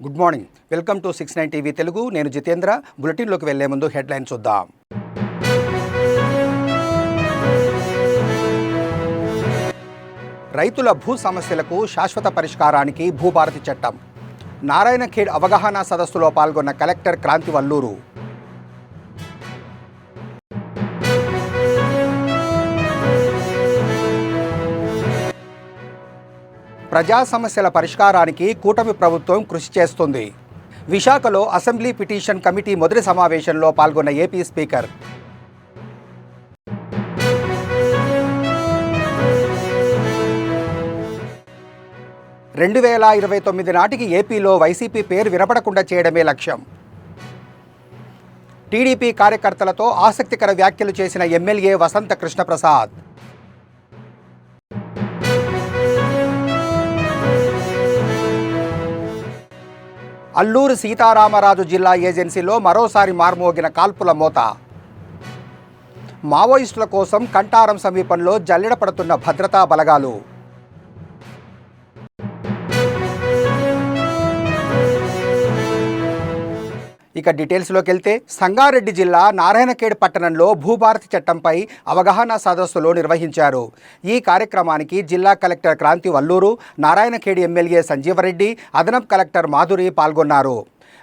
Good morning. Welcome to 69 TV Telugu. నేను జితేంద్ర. బులెటిన్లోకి వెళ్లే ముందు హెడ్లైన్ చూద్దాం. రైతుల భూ సమస్యలకు శాశ్వత పరిష్కారానికి భూభారతి చట్టం. నారాయణఖేడ్ అవగాహన సదస్సులో పాల్గొన్న కలెక్టర్ క్రాంతి వల్లూరు. ప్రజా సమస్యల పరిష్కారానికి కూటమి ప్రభుత్వం కృషి చేస్తుంది. విశాఖలో అసెంబ్లీ పిటిషన్ కమిటీ మొదటి సమావేశంలో పాల్గొన్న ఏపీ స్పీకర్. రెండు 2029 నాటికి ఏపీలో వైసీపీ పేరు వినపడకుండా చేయడమే లక్ష్యం. టీడీపీ కార్యకర్తలతో ఆసక్తికర వ్యాఖ్యలు చేసిన ఎమ్మెల్యే వసంత కృష్ణప్రసాద్. అల్లూరు సీతారామరాజు జిల్లా ఏజెన్సీలో మరోసారి మార్మోగిన కాల్పుల మోత. మావోయిస్టుల కోసం కంటారం సమీపంలో జల్లెడ పడుతున్న భద్రతా బలగాలు. ఇక డీటెయిల్స్లోకి వెళ్తే సంగారెడ్డి జిల్లా నారాయణఖేడ్ పట్టణంలో భూభారతి చట్టంపై అవగాహన సదస్సులు నిర్వహించారు. ఈ కార్యక్రమానికి జిల్లా కలెక్టర్ క్రాంతి వల్లూరు, నారాయణఖేడ్ ఎమ్మెల్యే సంజీవరెడ్డి, అదనపు కలెక్టర్ మాధురి పాల్గొన్నారు.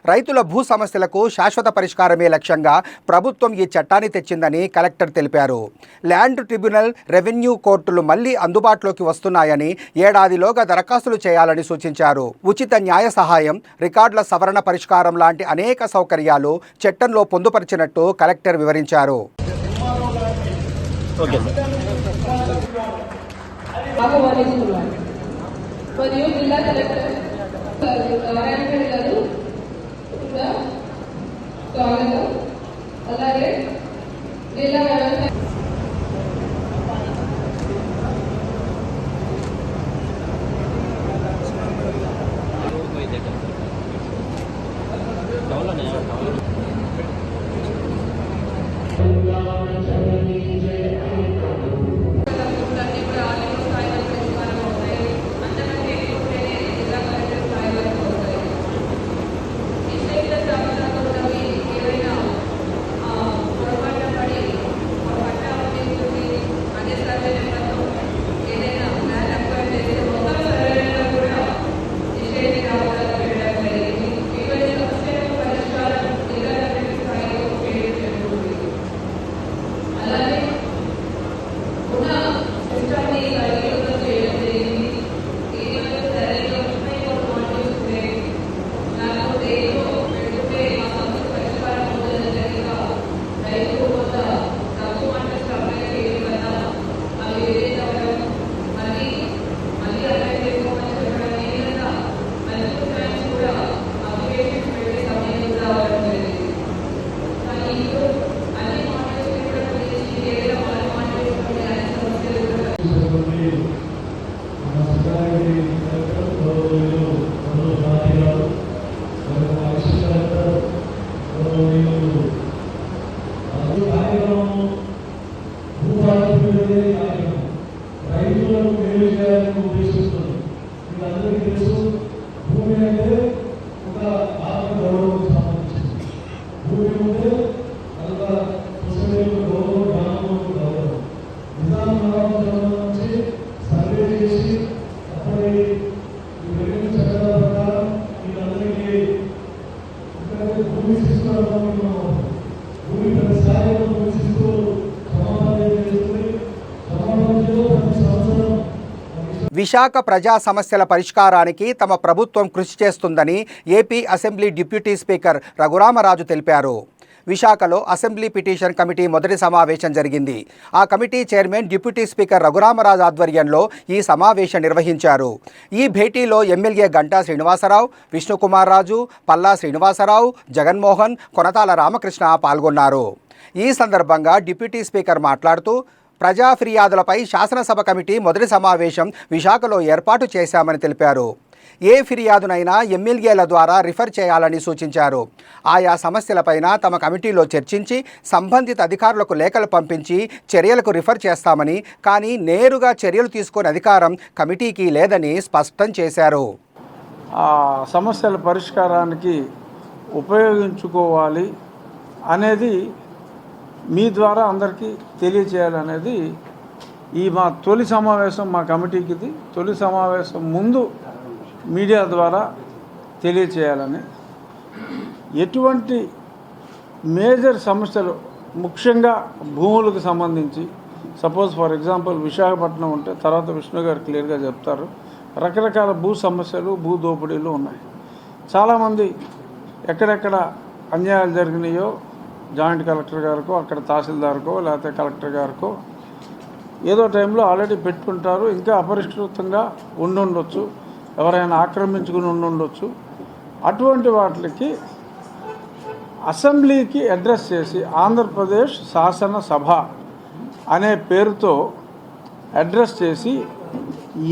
రైతుల భూ సమస్యలకు శాశ్వత పరిష్కారమే లక్ష్యంగా ప్రభుత్వం ఈ చట్టాన్ని తెచ్చిందని కలెక్టర్ తెలిపారు. ల్యాండ్ ట్రిబ్యునల్, రెవెన్యూ కోర్టులు మళ్లీ అందుబాటులోకి వస్తున్నాయని, ఏడాదిలోగా దరఖాస్తులు చేయాలని సూచించారు. ఉచిత న్యాయ సహాయం, రికార్డుల సవరణ పరిష్కారం లాంటి అనేక సౌకర్యాలు చట్టంలో పొందుపరిచినట్టు కలెక్టర్ వివరించారు. అలాగే జిల్లా వ్యవసాయ రైతులను మేలు చేయాలని ఉద్దేశిస్తుంది. వీళ్ళందరికీ తెలుసు, భూమి అంటే ఒక ఆత్మ గౌరవం సంబంధించింది. భూమి ఉంటే ఒక సొసైటీలో గౌరవం, గ్రామంలో గౌరవం. నిజాం నుంచి సర్వే చేసి అప్పటి రెవెన్యూ చట్టాల ప్రకారం వీళ్ళందరికీ భూమి తీసుకోవడం, భూమి ప్రతిసారి భూమి తీసుకో విశాఖ ప్రజా సమస్యల పరిష్కారానికి తమ ప్రభుత్వం కృషి చేస్తుందని AP assembly deputy speaker Raghuramaraju తెలిపారు. విశాఖలో అసెంబ్లీ పిటిషన్ కమిటీ మొదటి సమావేశం జరిగింది. ఆ committee chairman deputy speaker Raghuramaraju ఆధ్వర్యంలో ఈ సమావేశం నిర్వహించారు. ఈ భేటీలో ఎమ్మెల్యే గంటా శ్రీనివాసరావు, విష్ణుకుమార్ రాజు, పల్లా శ్రీనివాసరావు, జగన్మోహన్, కొనతాల రామకృష్ణ పాల్గొన్నారు. ఈ సందర్భంగా డిప్యూటీ స్పీకర్ మాట్లాడుతూ ప్రజా ఫిర్యాదులపై శాసనసభ కమిటీ మొదటి సమావేశం విశాఖలో ఏర్పాటు చేశామని తెలిపారు. ఏ ఫిర్యాదునైనా ఎమ్మెల్యేల ద్వారా రిఫర్ చేయాలని సూచించారు. ఆయా సమస్యలపైన తమ కమిటీలో చర్చించి సంబంధిత అధికారులకు లేఖలు పంపించి చర్యలకు రిఫర్ చేస్తామని, కానీ నేరుగా చర్యలు తీసుకునే అధికారం కమిటీకి లేదని స్పష్టం చేశారు. ఆ సమస్యల పరిష్కారానికి ఉపయోగించుకోవాలి అనేది మీ ద్వారా అందరికీ తెలియచేయాలనేది ఈ మా తొలి సమావేశం, మా కమిటీకి ఇది తొలి సమావేశం ముందు మీడియా ద్వారా తెలియచేయాలని. ఎటువంటి మేజర్ సమస్యలు ముఖ్యంగా భూములకు సంబంధించి, సపోజ్ ఫర్ ఎగ్జాంపుల్ విశాఖపట్నం ఉంటే తర్వాత విష్ణు గారు క్లియర్గా చెప్తారు, రకరకాల భూ సమస్యలు, భూ దోపిడీలు ఉన్నాయి. చాలామంది ఎక్కడెక్కడ అన్యాయాలు జరిగినాయో జాయింట్ కలెక్టర్ గారికో, అక్కడ తహసీల్దార్కో, లేకపోతే కలెక్టర్ గారికో ఏదో టైంలో ఆల్రెడీ పెట్టుకుంటారు. ఇంకా అపరిష్కృతంగా ఉండుండొచ్చు, ఎవరైనా ఆక్రమించుకుని ఉండుండొచ్చు. అటువంటి వాటికి అసెంబ్లీకి అడ్రస్ చేసి ఆంధ్రప్రదేశ్ శాసనసభ అనే పేరుతో అడ్రస్ చేసి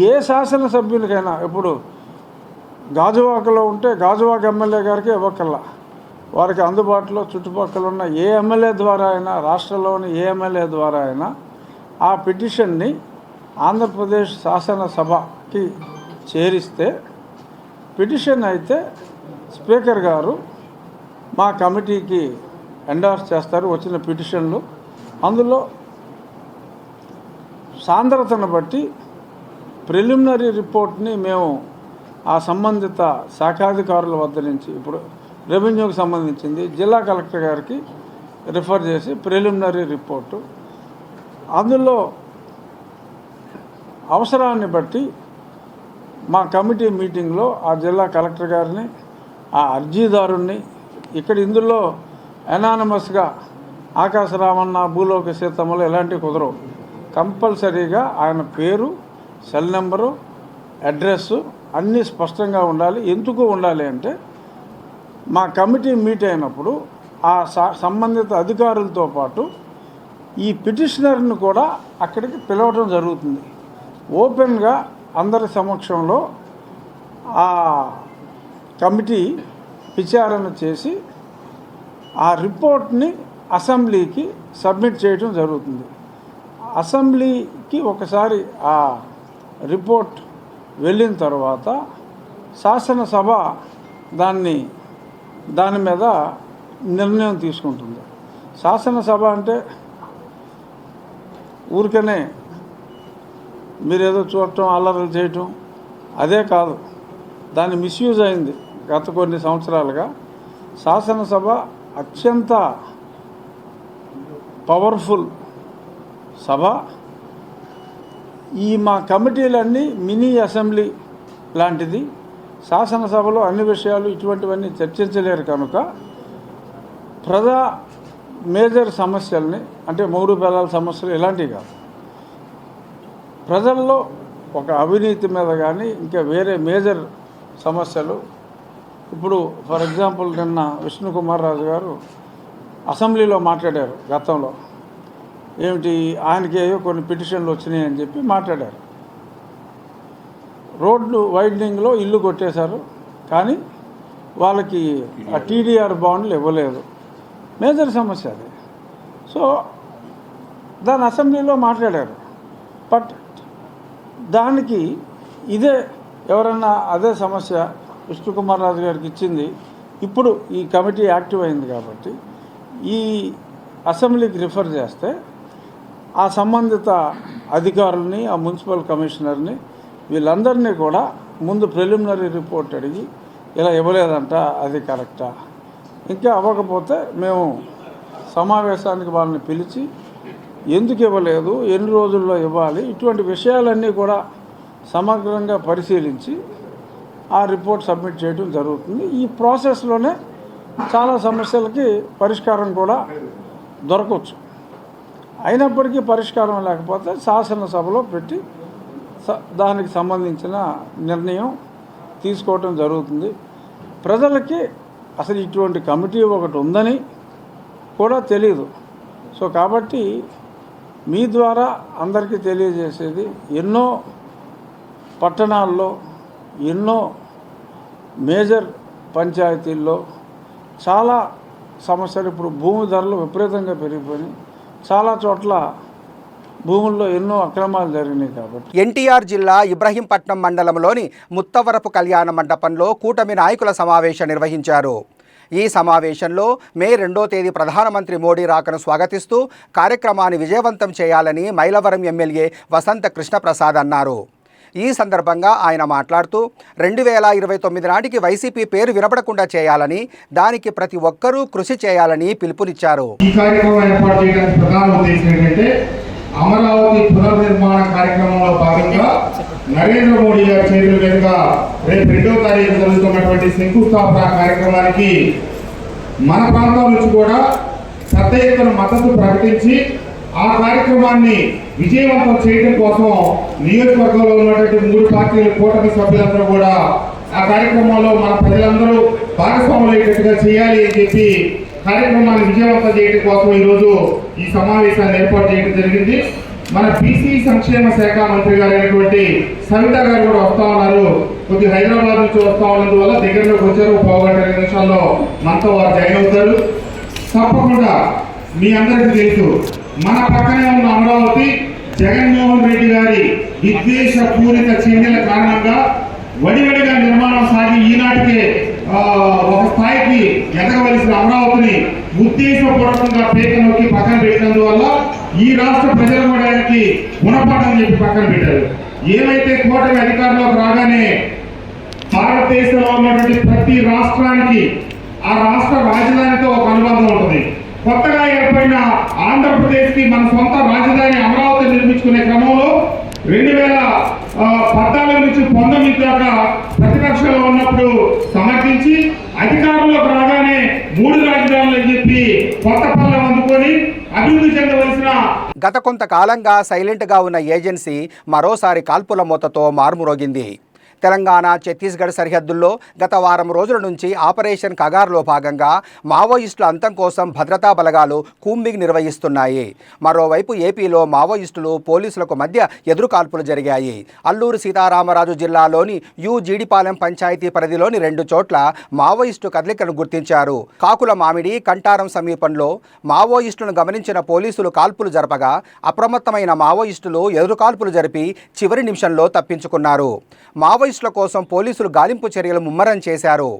ఏ శాసనసభ్యులకైనా, ఇప్పుడు గాజువాకలో ఉంటే గాజువాక ఎమ్మెల్యే గారికి ఇవ్వకల్లా, వారికి అందుబాటులో చుట్టుపక్కల ఉన్న ఏ ఎమ్మెల్యే ద్వారా అయినా, రాష్ట్రంలోని ఏ ఎమ్మెల్యే ద్వారా అయినా ఆ పిటిషన్ని ఆంధ్రప్రదేశ్ శాసనసభకి చేరిస్తే, పిటిషన్ అయితే స్పీకర్ గారు మా కమిటీకి ఎండార్స్ చేస్తారు వచ్చిన పిటిషన్లు. అందులో సాంద్రతను బట్టి ప్రిలిమినరీ రిపోర్ట్ని మేము ఆ సంబంధిత శాఖాధికారుల వద్ద నుంచి, ఇప్పుడు రెవెన్యూకి సంబంధించింది జిల్లా కలెక్టర్ గారికి రిఫర్ చేసి ప్రిలిమినరీ రిపోర్టు, అందులో అవసరాన్ని బట్టి మా కమిటీ మీటింగ్లో ఆ జిల్లా కలెక్టర్ గారిని, ఆ అర్జీదారుణ్ణి, ఇక్కడ ఇందులో ఎనానమస్గా ఆకాశరామన్న, భూలోక సీతమ్మలు ఇలాంటివి కుదరవు. కంపల్సరీగా ఆయన పేరు, సెల్ నెంబరు, అడ్రస్సు అన్నీ స్పష్టంగా ఉండాలి. ఎందుకు ఉండాలి అంటే, మా కమిటీ మీట్ అయినప్పుడు ఆ సంబంధిత అధికారులతో పాటు ఈ పిటిషనర్ని కూడా అక్కడికి పిలవడం జరుగుతుంది. ఓపెన్గా అందరి సమక్షంలో ఆ కమిటీ విచారణ చేసి ఆ రిపోర్ట్ని అసెంబ్లీకి సబ్మిట్ చేయడం జరుగుతుంది. అసెంబ్లీకి ఒకసారి ఆ రిపోర్ట్ వెళ్ళిన తర్వాత శాసనసభ దాని మీద నిర్ణయం తీసుకుంటుంది. శాసనసభ అంటే ఊరికనే మీరేదో చూడటం, అల్లర్లు చేయటం అదే కాదు. దాన్ని మిస్యూజ్ అయింది గత కొన్ని సంవత్సరాలుగా. శాసనసభ అత్యంత పవర్ఫుల్ సభ. ఈ మా కమిటీలన్నీ మినీ అసెంబ్లీ లాంటిది. శాసనసభలో అన్ని విషయాలు ఇటువంటివన్నీ చర్చించలేరు కనుక మేజర్ సమస్యల్ని, అంటే మూడు బెల్లాల సమస్యలు ఇలాంటివి కాదు, ప్రజల్లో ఒక అవినీతి మీద కానీ ఇంకా వేరే మేజర్ సమస్యలు, ఇప్పుడు ఫర్ ఎగ్జాంపుల్ నిన్న విష్ణుకుమార్ రాజు గారు అసెంబ్లీలో మాట్లాడారు. గతంలో ఏమిటి, ఆయనకి ఏవో కొన్ని పిటిషన్లు వచ్చినాయి అని చెప్పి మాట్లాడారు. రోడ్లు వైడనింగ్లో ఇల్లు కొట్టేశారు, కానీ వాళ్ళకి ఆ టీడీఆర్ బాండ్లు ఇవ్వలేదు. మేజర్ సమస్య అది. సో దాని అసెంబ్లీలో మాట్లాడారు. బట్ దానికి ఇదే ఎవరన్నా అదే సమస్య విష్ణుకుమార్ రాజు గారికి ఇచ్చింది, ఇప్పుడు ఈ కమిటీ యాక్టివ్ అయింది కాబట్టి ఈ అసెంబ్లీకి రిఫర్ చేస్తే ఆ సంబంధిత అధికారుల్ని, ఆ మున్సిపల్ కమిషనర్ని, వీళ్ళందరినీ కూడా ముందు ప్రిలిమినరీ రిపోర్ట్ అడిగి ఇలా ఇవ్వలేదంట, అది కరెక్టా, ఇంకా అవ్వకపోతే మేము సమావేశానికి వాళ్ళని పిలిచి ఎందుకు ఇవ్వలేదు, ఎన్ని రోజుల్లో ఇవ్వాలి, ఇటువంటి విషయాలన్నీ కూడా సమగ్రంగా పరిశీలించి ఆ రిపోర్ట్ సబ్మిట్ చేయడం జరుగుతుంది. ఈ ప్రాసెస్లోనే చాలా సమస్యలకి పరిష్కారం కూడా దొరకవచ్చు. అయినప్పటికీ పరిష్కారం లేకపోతే శాసనసభలో పెట్టి దానికి సంబంధించిన నిర్ణయం తీసుకోవటం జరుగుతుంది. ప్రజలకి అసలు ఇటువంటి కమిటీ ఒకటి ఉందని కూడా తెలియదు. సో కాబట్టి మీ ద్వారా అందరికీ తెలియజేసేది, ఎన్నో పట్టణాల్లో, ఎన్నో మేజర్ పంచాయతీల్లో చాలా సమస్యలు, ఇప్పుడు భూమి ధరలు విపరీతంగా పెరిగిపోయినాయి. చాలా చోట్ల భూముల్లో ఎన్నో అక్రమాలు జరిగినాయి కాబట్టి ఎన్టీఆర్ జిల్లా ఇబ్రహీంపట్నం మండలంలోని ముత్తవరపు కళ్యాణ మండపంలో కూటమి నాయకుల సమావేశం నిర్వహించారు. ఈ సమావేశంలో మే 2వ తేదీ ప్రధానమంత్రి మోడీ రాకను స్వాగతిస్తూ కార్యక్రమాన్ని విజయవంతం చేయాలని మైలవరం ఎమ్మెల్యే వసంత కృష్ణప్రసాద్ అన్నారు. ఈ సందర్భంగా ఆయన మాట్లాడుతూ 2029 నాటికి వైసీపీ పేరు వినపడకుండా చేయాలని, దానికి ప్రతి ఒక్కరూ కృషి చేయాలని పిలుపునిచ్చారు. ఈ కార్యక్రమం ఏర్పాటు చేయడానికి ప్రధాన ఉద్దేశం ఏంటంటే అమరావతి పునర్నిర్మాణ కార్యక్రమంలో భాగంగా నరేంద్ర మోడీ గారి చేతుల మీదుగా రేపు 2వ తారీఖు జరుగుతున్నటువంటి శంకుస్థాపన కార్యక్రమానికి మన ప్రాంతం నుంచి కూడా పెద్ద ఎత్తున మద్దతు ప్రకటించి ఆ కార్యక్రమాన్ని విజయవంతం చేయడం కోసం నియోజకవర్గంలో ఉన్నటువంటి 3 పార్టీల కూటమి సభ్యులందరూ కూడా ఆ కార్యక్రమంలో మన ప్రజలందరూ భాగస్వాములు అయ్యేటట్టుగా చేయాలి అని చెప్పి కార్యక్రమాన్ని విజయవంతం చేయడం కోసం ఈరోజు ఈ సమావేశాన్ని ఏర్పాటు చేయడం జరిగింది. మన బీసీ సంక్షేమ శాఖ మంత్రి గారు అయినటువంటి సవిత గారు కూడా వస్తా ఉన్నారు. కొద్ది హైదరాబాద్ నుంచి వస్తా ఉన్నందువల్ల దగ్గరలోకి వచ్చారు. 1 నిమిషాల్లో మనతో వారు జాయిన్ అవుతారు. తప్పకుండా మీ అందరికీ తెలుసు, మన పక్కనే ఉన్న అమరావతి జగన్మోహన్ రెడ్డి గారి విద్వేషపూరిత చర్యల కారణంగా వడివడిగా నిర్మాణం సాగి ఈనాటికే ఒక స్థాయికి ఎదగవలసిన అమరావతిని ఉద్దేశపూర్వకంగా పేక నొక్కి పక్కన పెట్టినందువల్ల ఈ రాష్ట్ర ప్రజలు కూడా ఆయనకి గుణపాఠం చెప్పి పక్కన పెట్టారు. ఏమైతే కూటమి అధికారంలోకి రాగానే భారతదేశంలో ఉన్నటువంటి ప్రతి రాష్ట్రానికి ఆ రాష్ట్ర రాజధానితో ఒక అనుబంధం ఉంటుంది. కొత్తగా ఏర్పడిన ఆంధ్రప్రదేశ్కి మన సొంత రాజధాని అమరావతి నిర్మించుకునే క్రమంలో 2014 నుంచి 19 దాకా ప్రతిపక్షంలో ఉన్నప్పుడు సమర్థించి అధికారంలోకి రాగానే 3 రాజధానులు అని చెప్పి కొత్త పనులు అందుకొని అభివృద్ధి చెందవలసిన గత కొంతకాలంగా సైలెంట్గా ఉన్న ఏజెన్సీ మరోసారి కాల్పుల మూతతో మారుమ్రోగింది. తెలంగాణ, ఛత్తీస్గఢ్ సరిహద్దుల్లో గత వారం రోజుల నుంచి ఆపరేషన్ కగార్లో భాగంగా మావోయిస్టుల అంతం కోసం భద్రతా బలగాలు కూంబింగ్ నిర్వహిస్తున్నాయి. మరోవైపు ఏపీలో మావోయిస్టులు, పోలీసులకు మధ్య ఎదురుకాల్పులు జరిగాయి. అల్లూరు సీతారామరాజు జిల్లాలోని జీడిపాలెం పంచాయతీ పరిధిలోని 2 చోట్ల మావోయిస్టు కదలికను గుర్తించారు. కాకుల మామిడి, కంటారం సమీపంలో మావోయిస్టులను గమనించిన పోలీసులు కాల్పులు జరపగా అప్రమత్తమైన మావోయిస్టులు ఎదురుకాల్పులు జరిపి చివరి నిమిషంలో తప్పించుకున్నారు. మావోయిస్టుల కోసం పోలీసులు గాలింపు చర్యలు ముమ్మరం చేశారు.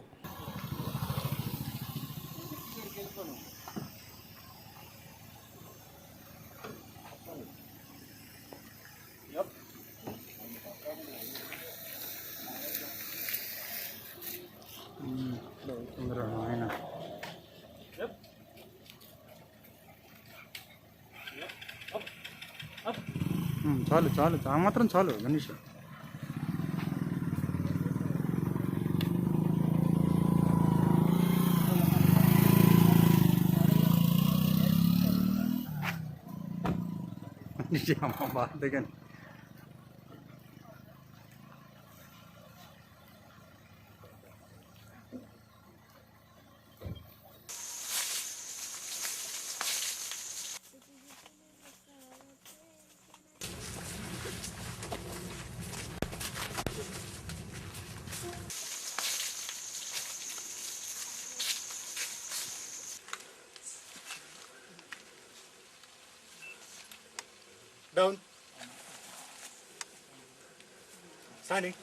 చాలు చాలు ఆ మాత్రం చాలు గణేష్. అమ్మ బాధ కానీ Down. Standing.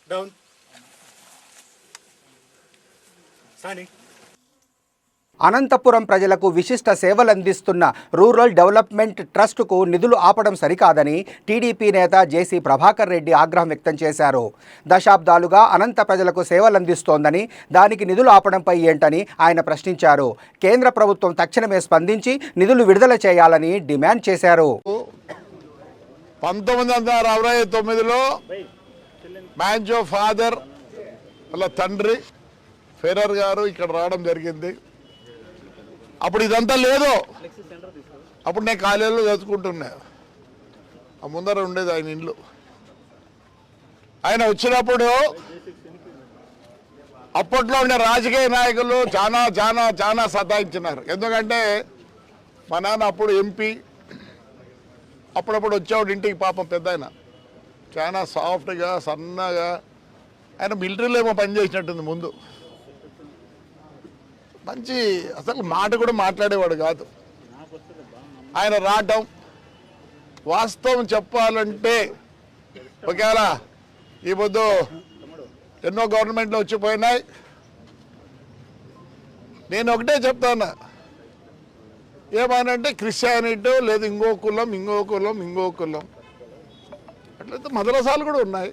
Down. Standing. Anantapuram ప్రజలకు విశిష్ట సేవలందిస్తున్న రూరల్ డెవలప్మెంట్ ట్రస్టుకు నిధులు ఆపడం సరికాదని టీడీపీ నేత జేసీ ప్రభాకర్ రెడ్డి ఆగ్రహం వ్యక్తం చేశారు. దశాబ్దాలుగా అనంత ప్రజలకు సేవలందిస్తోందని దానికి నిధులు ఆపడంపై ఏంటని ఆయన ప్రశ్నించారు. కేంద్ర ప్రభుత్వం తక్షణమే స్పందించి నిధులు విడుదల చేయాలని డిమాండ్ చేశారు. 1969లో మ్యాంజో ఫాదర్ వాళ్ళ తండ్రి ఫెరర్ గారు ఇక్కడ రావడం జరిగింది. అప్పుడు ఇదంతా లేదు. అప్పుడు నేను కాలేజీలో చదువుకుంటున్నా. ఆ ముందర ఉండేది ఆయన ఇండ్లు. ఆయన వచ్చినప్పుడు అప్పట్లో ఉండే రాజకీయ నాయకులు చాలా చాలా చాలా సతాయించినారు. ఎందుకంటే మా నాన్న అప్పుడు ఎంపీ, అప్పుడప్పుడు వచ్చేవాడు ఇంటికి. పాపం పెద్ద ఆయన చాలా సాఫ్ట్గా సన్నగా, ఆయన మిలిటరీలో ఏమో పనిచేసినట్టుంది ముందు. మంచి అసలు మాట కూడా మాట్లాడేవాడు కాదు. ఆయన రావటం వాస్తవం చెప్పాలంటే ఒకవేళ ఈ పొద్దు ఎన్నో గవర్నమెంట్లు వచ్చిపోయినాయి. నేను ఒకటే చెప్తాను, ఏమనంటే క్రిస్టియానిటీ లేదు, ఇంకో కులం ఇంకో కులం ఇంకో కులం, అట్లయితే మదరసాలు కూడా ఉన్నాయి.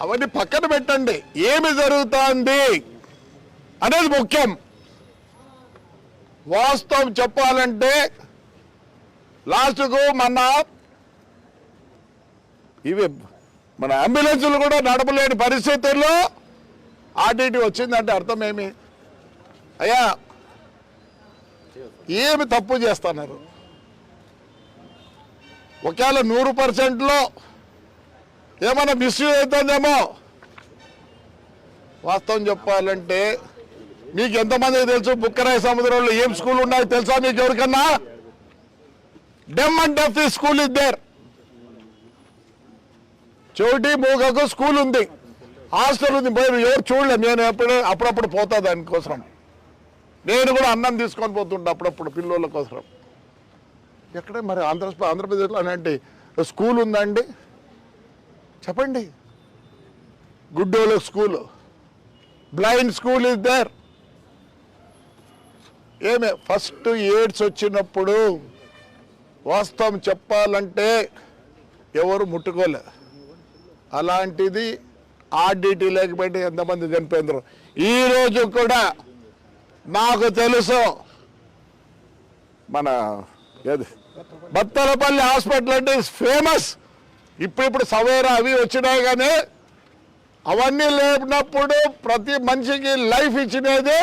అవన్నీ పక్కన పెట్టండి. ఏమి జరుగుతుంది అనేది ముఖ్యం. వాస్తవం చెప్పాలంటే లాస్ట్కు మన అంబులెన్సులు కూడా నడపలేని పరిస్థితుల్లో ఆర్టీటీ వచ్చిందంటే అర్థం ఏమి? అయ్యా ఏమి తప్పు చేస్తున్నారు? ఒకవేళ 100%లో ఏమైనా మిస్యూజ్ అవుతుందేమో. వాస్తవం చెప్పాలంటే మీకు ఎంతమందికి తెలుసు బుక్కరాయ సముద్రంలో ఏం స్కూల్ ఉన్నాయో తెలుసా మీకు ఎవరికన్నా? Dumb and deaf school is there. చోటి మూగకు స్కూల్ ఉంది, హాస్టల్ ఉంది. ఎవరు చూడలే. నేను అప్పుడప్పుడు పోతా దానికోసం. నేను కూడా అన్నం తీసుకొని పోతుంటా అప్పుడప్పుడు పిల్లల కోసం. ఎక్కడ మరి ఆంధ్రప్రదేశ్లో అలాంటి స్కూల్ ఉందండి? చెప్పండి. గుడ్డోళ్ళ school, blind school is there. ఏమే ఫస్ట్ ఎయిడ్స్ వచ్చినప్పుడు వాస్తవం చెప్పాలంటే ఎవరు ముట్టుకోలే. అలాంటిది ఆర్డిటీ లేకపోతే ఎంతమంది చనిపోయినారు. ఈరోజు కూడా నాకు తెలుసు మన ఏది బత్తలపల్లి హాస్పిటల్ అంటే ఫేమస్. ఇప్పుడు సవేరా అవి వచ్చినాయి, కానీ అవన్నీ లేనప్పుడు ప్రతి మనిషికి లైఫ్ ఇచ్చినది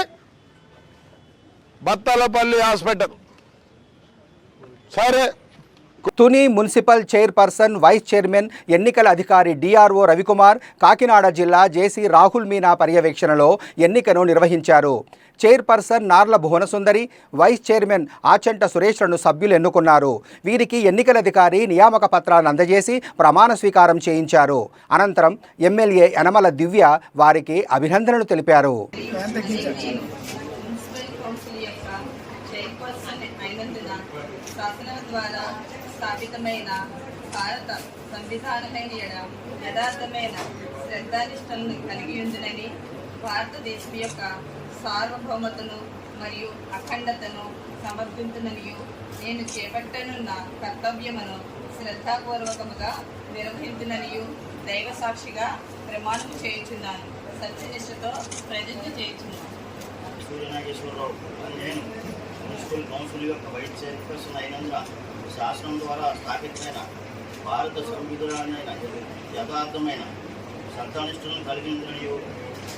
బత్తలపల్లి హాస్పిటల్. సరే, Tuni municipal chairperson, vice chairman, ఎన్నికల అధికారి డిఆర్ఓ రవికుమార్, కాకినాడ జిల్లా జేసీ రాహుల్ మీనా పర్యవేక్షణలో ఎన్నికను నిర్వహించారు. Chairperson Narla Bhuvanasundari, vice chairman Achanta సురేష్లను సభ్యులు ఎన్నుకున్నారు. వీరికి ఎన్నికల అధికారి నియామక పత్రాలను అందజేసి ప్రమాణ స్వీకారం చేయించారు. అనంతరం ఎమ్మెల్యే యనమల దివ్య వారికి అభినందనలు తెలిపారు. స్థాపితమైన భారత సంవిధానమైన యథార్థమైన శ్రద్ధానిష్టలను కలిగి ఉందని, భారతదేశం యొక్క సార్వభౌమతను మరియు అఖండతను సమర్థించుననియు, నేను చేపట్టనున్న కర్తవ్యమును శ్రద్ధాపూర్వకముగా నిర్వహించుననియు దైవ సాక్షిగా ప్రమాణం చేయుచున్నాను. సత్యనిష్టతో ప్రతిజ్ఞ చేయుచున్నాను. సూర్యనాగేశ్వరరావు, నేను మున్సిపల్ కౌన్సిల్ యొక్క వైస్ చైర్పర్సన్ అయినందున శాసనం ద్వారా స్థాపితమైన భారత సంవిధానమైన యథార్థమైన సత్తానిష్టలను కలిగించనియు,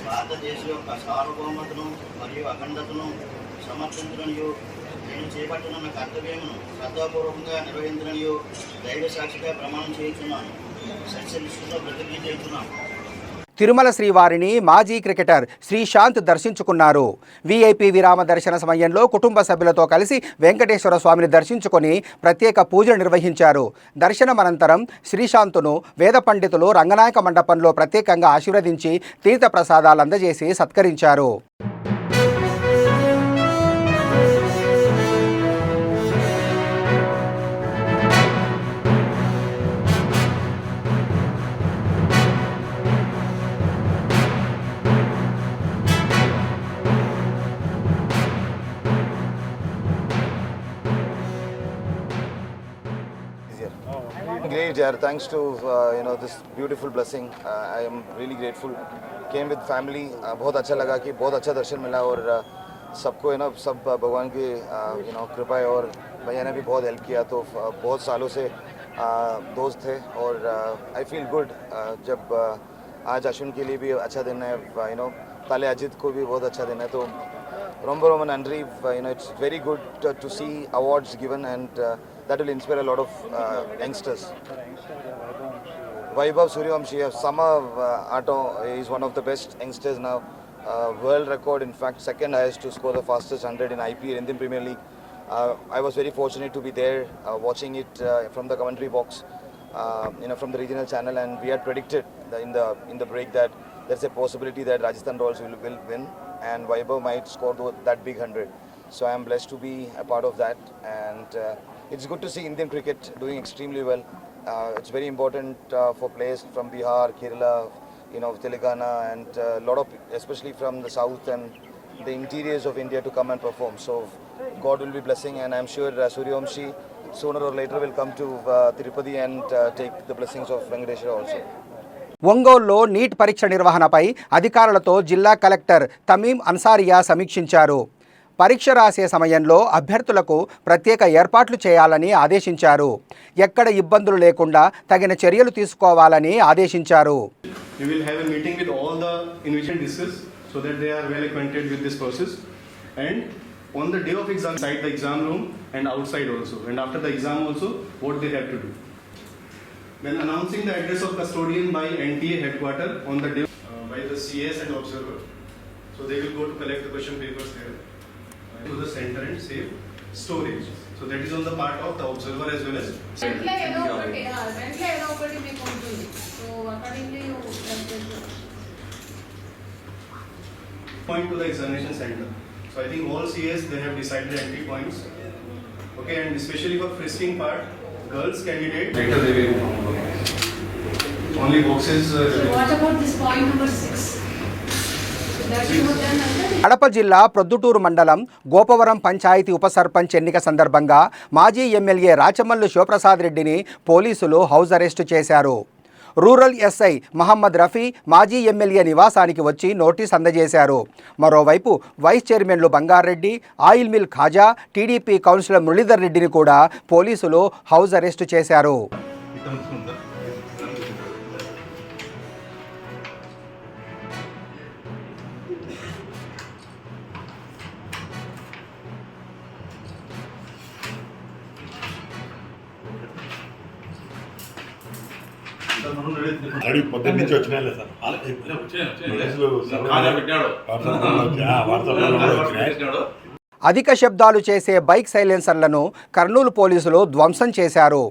భారతదేశం యొక్క సార్వభౌమతను మరియు అఖండతను సమర్థించనియు, నేను చేపట్టనున్న కర్తవ్యమును శ్రద్ధాపూర్వకంగా నిర్వహించనియు దైవ సాక్షిగా ప్రమాణం చేయుచున్నాను. సత్యనిష్టతో ప్రతిజ్ఞ చేయుచున్నాను. తిరుమల శ్రీవారిని మాజీ క్రికెటర్ శ్రీశాంత్ దర్శించుకున్నారు. వీఐపీ విరామ దర్శన సమయంలో కుటుంబ సభ్యులతో కలిసి వెంకటేశ్వర స్వామిని దర్శించుకొని ప్రత్యేక పూజలు నిర్వహించారు. దర్శనం అనంతరం శ్రీశాంత్ను వేద పండితులు రంగనాయక మండపంలో ప్రత్యేకంగా ఆశీర్వదించి తీర్థప్రసాదాలు అందజేసి సత్కరించారు. great, yaar. Thanks to this beautiful blessing. I am really grateful. Came with family. बहुत अच्छा लगा कि बहुत अच्छा दर्शन मिला और सबको सब भगवान की कृपा है और भैया ने भी बहुत हेल्प किया तो बहुत सालों से दोस्त थे और आई फील गुड जब आज अश्विन के लिए भी अच्छा दिन है ताले अजित को भी बहुत अच्छा दिन है तो Romba Roman Andri, it's very good to see awards given and that will inspire a lot of youngsters. Vaibhav Suryavanshi, Sama Auto is one of the best youngsters now. World record, in fact, second highest to score the fastest 100 in IPL, Indian Premier League. I was very fortunate to be there watching it from the commentary box, from the regional channel, and we had predicted in the break that there's a possibility that Rajasthan Royals will win and Vaibhav might score that big 100. So I am blessed to be a part of that, and it's good to see Indian cricket doing extremely well. It's very important for players from Bihar, Kerala, Telangana, and a lot of, especially from the south and the interiors of India, to come and perform. So God will be blessing, and I'm sure Suryavanshi sooner or later will come to Tirupati and take the blessings of Venkateshwara also. ఒంగోలులో neat పరీక్ష నిర్వహణపై అధికారులతో జిల్లా collector తమీం Ansaria సమీక్షించారు. పరీక్ష రాసే సమయంలో అభ్యర్థులకు ప్రత్యేక ఏర్పాట్లు చేయాలని ఆదేశించారు. ఎక్కడ ఇబ్బందులు లేకుండా తగిన చర్యలు తీసుకోవాలని ఆదేశించారు. We will have a meeting with all the invigilation discuss so that they are well acquainted with this process, and on the day of exam, inside the exam room and outside also, and after the exam also, what they have to do. When announcing the address of custodian by NTA headquarters on the day by the CS and observer, so they will go to collect the question papers there to the center and save storage. So that is on the part of the observer as well as point to the examination center. So I think all CS they have decided the entry points. Okay, and especially for frisking part, girls candidate later they will only boxes. What about this point number 6? Kadapa జిల్లా ప్రొద్దుటూరు మండలం గోపవరం పంచాయతీ ఉప సర్పంచ్ ఎన్నిక సందర్భంగా మాజీ MLA Rachamallu Sivaprasad రెడ్డిని పోలీసులు house arrest చేశారు. Rural SI Mohammed Rafi మాజీ ఎమ్మెల్యే నివాసానికి వచ్చి నోటీస్ అందజేశారు. మరోవైపు వైస్ చైర్మన్లు Bangareddy, oil mill Khaja, TDP councillor Muralidhar రెడ్డిని కూడా పోలీసులు హౌస్ అరెస్టు చేశారు. పొద్దున్న నుంచి వచ్చినాయి సార్ అధిక శబ్దాలు చేసే బైక్ సైలెన్సర్లను కర్నూలు పోలీసులు ధ్వంసం చేశారు.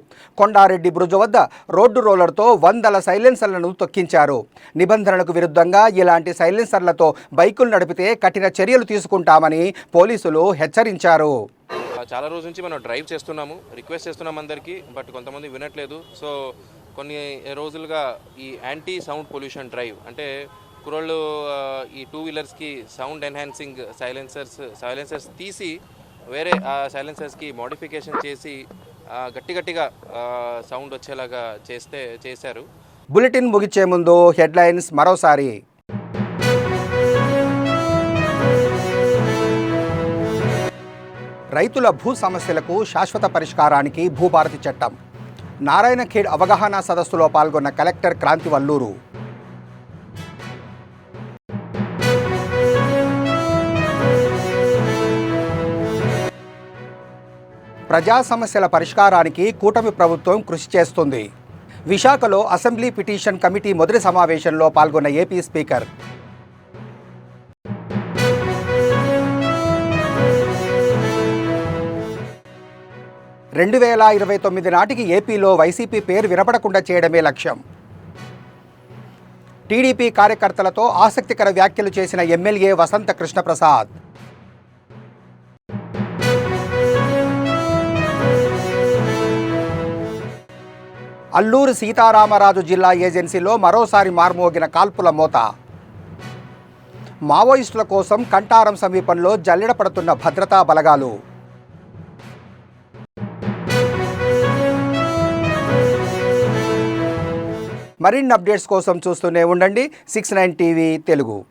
కొండారెడ్డి బ్రిడ్జ్ వద్ద రోడ్డు రోలర్తో 100 సైలెన్సర్లను తొక్కించారు. నిబంధనలకు విరుద్ధంగా ఇలాంటి సైలెన్సర్లతో బైకులు నడిపితే కఠిన చర్యలు తీసుకుంటామని పోలీసులు హెచ్చరించారు. చాలా రోజుల నుంచి మనం డ్రైవ్ చేస్తున్నాము, రిక్వెస్ట్ చేస్తున్నాం అందరికీ, బట్ కొంతమంది వినట్లేదు. సో కొన్ని రోజులుగా ఈ యాంటీ సౌండ్ పొల్యూషన్ డ్రైవ్ అంటే కుర్రోళ్ళు ఈ 2 వీలర్స్కి సౌండ్ ఎన్హాన్సింగ్ సైలెన్సర్స్ తీసి వేరే సైలెన్సర్స్కి మోడిఫికేషన్ చేసి గట్టిగా సౌండ్ వచ్చేలాగా చేశారు. బులెటిన్ ముగిచ్చే ముందు హెడ్లైన్స్ మరోసారి. రైతుల భూ సమస్యలకు శాశ్వత పరిష్కారానికి భూభారతి చట్టం. నారాయణఖేడ్ అవగాహన సదస్సులో పాల్గొన్న కలెక్టర్ క్రాంతి వల్లూరు. ప్రజా సమస్యల పరిష్కారానికి కూటమి ప్రభుత్వం కృషి చేస్తుంది. విశాఖలో అసెంబ్లీ పిటిషన్ కమిటీ మొదటి సమావేశంలో పాల్గొన్న ఏపీ స్పీకర్. రెండు 2029 నాటికి ఏపీలో వైసీపీ పేరు వినపడకుండా చేయడమే లక్ష్యం. టీడీపీ కార్యకర్తలతో ఆసక్తికర వ్యాఖ్యలు చేసిన ఎమ్మెల్యే వసంత కృష్ణప్రసాద్. అల్లూరు సీతారామరాజు జిల్లా ఏజెన్సీలో మరోసారి మార్మోగిన కాల్పుల మోత. మావోయిస్టుల కోసం కంటారం సమీపంలో జల్లెడ పడుతున్న భద్రతా బలగాలు. మరిన్ని అప్డేట్స్ కోసం చూస్తూనే ఉండండి 69 టీవీ తెలుగు.